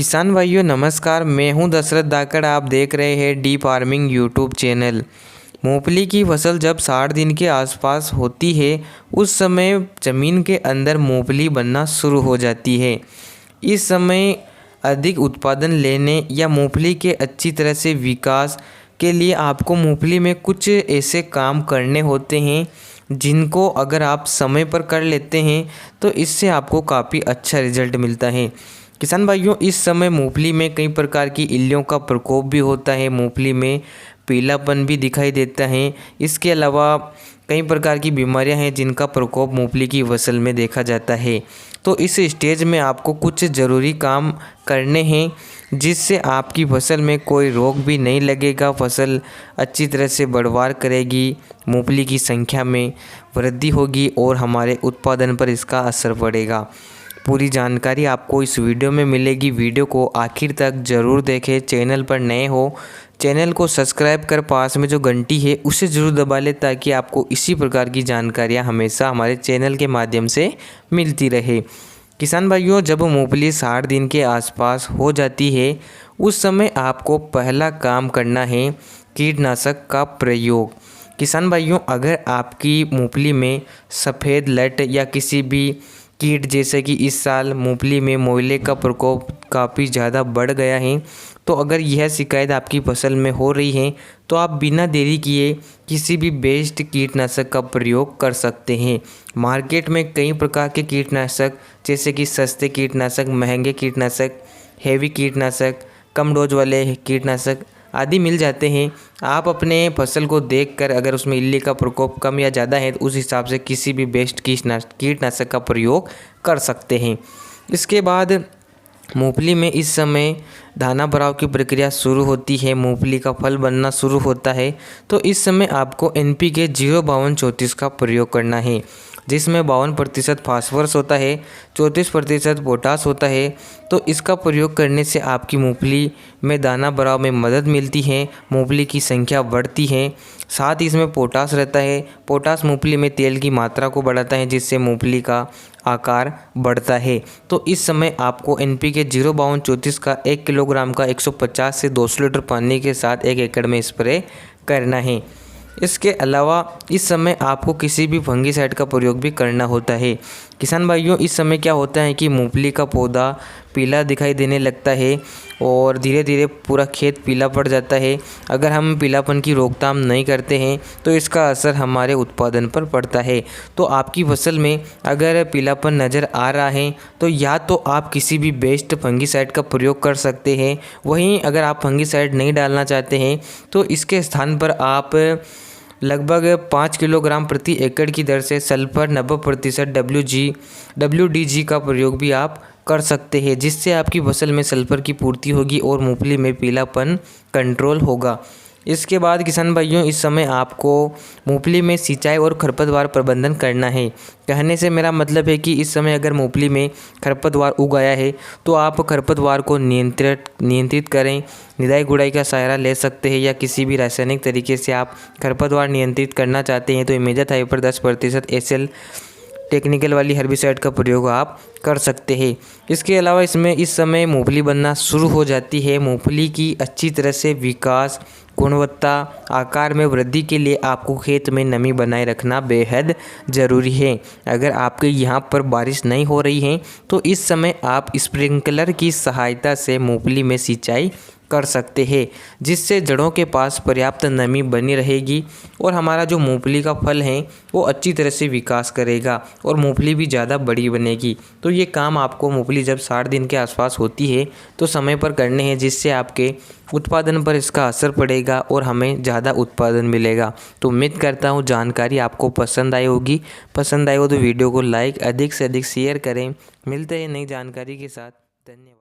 किसान भाइयों नमस्कार, मैं हूं दशरथ धाकड़। आप देख रहे हैं डी फार्मिंग यूट्यूब चैनल। मूंगफली की फसल जब 60 दिन के आसपास होती है उस समय ज़मीन के अंदर मूंगफली बनना शुरू हो जाती है। इस समय अधिक उत्पादन लेने या मूंगफली के अच्छी तरह से विकास के लिए आपको मूंगफली में कुछ ऐसे काम करने होते हैं जिनको अगर आप समय पर कर लेते हैं तो इससे आपको काफ़ी अच्छा रिजल्ट मिलता है। किसान भाइयों, इस समय मूंगफली में कई प्रकार की इल्लियों का प्रकोप भी होता है, मूंगफली में पीलापन भी दिखाई देता है। इसके अलावा कई प्रकार की बीमारियां हैं जिनका प्रकोप मूंगफली की फसल में देखा जाता है। तो इस स्टेज में आपको कुछ ज़रूरी काम करने हैं जिससे आपकी फसल में कोई रोग भी नहीं लगेगा, फसल अच्छी तरह से बढ़वार करेगी, मूंगफली की संख्या में वृद्धि होगी और हमारे उत्पादन पर इसका असर पड़ेगा। पूरी जानकारी आपको इस वीडियो में मिलेगी। वीडियो को आखिर तक ज़रूर देखें। चैनल पर नए हो चैनल को सब्सक्राइब कर पास में जो घंटी है उसे ज़रूर दबा लें ताकि आपको इसी प्रकार की जानकारियां हमेशा हमारे चैनल के माध्यम से मिलती रहे। किसान भाइयों, जब मूंगफली 60 दिन के आसपास हो जाती है उस समय आपको पहला काम करना है कीटनाशक का प्रयोग। किसान भाइयों, अगर आपकी मूंगफली में सफ़ेद लट या किसी भी कीट जैसे कि इस साल मूंगफली में मोइले का प्रकोप काफ़ी ज़्यादा बढ़ गया है, तो अगर यह शिकायत आपकी फसल में हो रही है तो आप बिना देरी किए किसी भी बेस्ट कीटनाशक का प्रयोग कर सकते हैं। मार्केट में कई प्रकार के कीटनाशक जैसे कि सस्ते कीटनाशक, महंगे कीटनाशक, हेवी कीटनाशक, कम डोज वाले कीटनाशक आदि मिल जाते हैं। आप अपने फसल को देखकर अगर उसमें इल्ली का प्रकोप कम या ज़्यादा है तो उस हिसाब से किसी भी बेस्ट कीटनाशक का प्रयोग कर सकते हैं। इसके बाद मूंगफली में इस समय दाना भराव की प्रक्रिया शुरू होती है, मूंगफली का फल बनना शुरू होता है। तो इस समय आपको NPK 05234 का प्रयोग करना है जिसमें 52% फास्फोरस होता है, 34% पोटास होता है। तो इसका प्रयोग करने से आपकी मूंगफली में दाना भराव में मदद मिलती है, मूंगफली की संख्या बढ़ती है। साथ ही इसमें पोटास रहता है। पोटास मूंगफली में तेल की मात्रा को बढ़ाता है जिससे मूंगफली का आकार बढ़ता है। तो इस समय आपको NPK 05234 का 1 किलोग्राम का 150 से 200 लीटर पानी के साथ 1 एकड़ में स्प्रे करना है। इसके अलावा इस समय आपको किसी भी फंगीसाइड का प्रयोग भी करना होता है। किसान भाइयों, इस समय क्या होता है कि मूंगफली का पौधा पीला दिखाई देने लगता है और धीरे धीरे पूरा खेत पीला पड़ जाता है। अगर हम पीलापन की रोकथाम नहीं करते हैं तो इसका असर हमारे उत्पादन पर पड़ता है। तो आपकी फसल में अगर पीलापन नज़र आ रहा है तो या तो आप किसी भी बेस्ट फंगीसाइड का प्रयोग कर सकते हैं। वहीं अगर आप फंगीसाइड नहीं डालना चाहते हैं तो इसके स्थान पर आप लगभग 5 किलोग्राम प्रति एकड़ की दर से सल्फर 90% WDG का प्रयोग भी आप कर सकते हैं जिससे आपकी फसल में सल्फर की पूर्ति होगी और मूंगफली में पीलापन कंट्रोल होगा। इसके बाद किसान भाइयों, इस समय आपको मूंगफली में सिंचाई और खरपतवार प्रबंधन करना है। कहने से मेरा मतलब है कि इस समय अगर मूंगफली में खरपतवार उग आया है तो आप खरपतवार को नियंत्रित करें, निदाई गुड़ाई का सहारा ले सकते हैं या किसी भी रासायनिक तरीके से आप खरपतवार नियंत्रित करना चाहते हैं तो इमेजाथाइपर 10% SL टेक्निकल वाली हर्बिसाइड का प्रयोग आप कर सकते हैं। इसके अलावा इसमें इस समय मूंगफली बनना शुरू हो जाती है। मूंगफली की अच्छी तरह से विकास, गुणवत्ता, आकार में वृद्धि के लिए आपको खेत में नमी बनाए रखना बेहद ज़रूरी है। अगर आपके यहाँ पर बारिश नहीं हो रही है तो इस समय आप स्प्रिंकलर की सहायता से मूंगफली में सिंचाई कर सकते हैं जिससे जड़ों के पास पर्याप्त नमी बनी रहेगी और हमारा जो मूंगफली का फल है वो अच्छी तरह से विकास करेगा और मूंगफली भी ज़्यादा बड़ी बनेगी। तो ये काम आपको मूंगफली जब 60 दिन के आसपास होती है तो समय पर करने हैं जिससे आपके उत्पादन पर इसका असर पड़ेगा और हमें ज़्यादा उत्पादन मिलेगा। तो उम्मीद करता हूँ जानकारी आपको पसंद आई होगी। पसंद आई हो तो वीडियो को लाइक अधिक से अधिक शेयर करें। मिलते हैं नई जानकारी के साथ। धन्यवाद।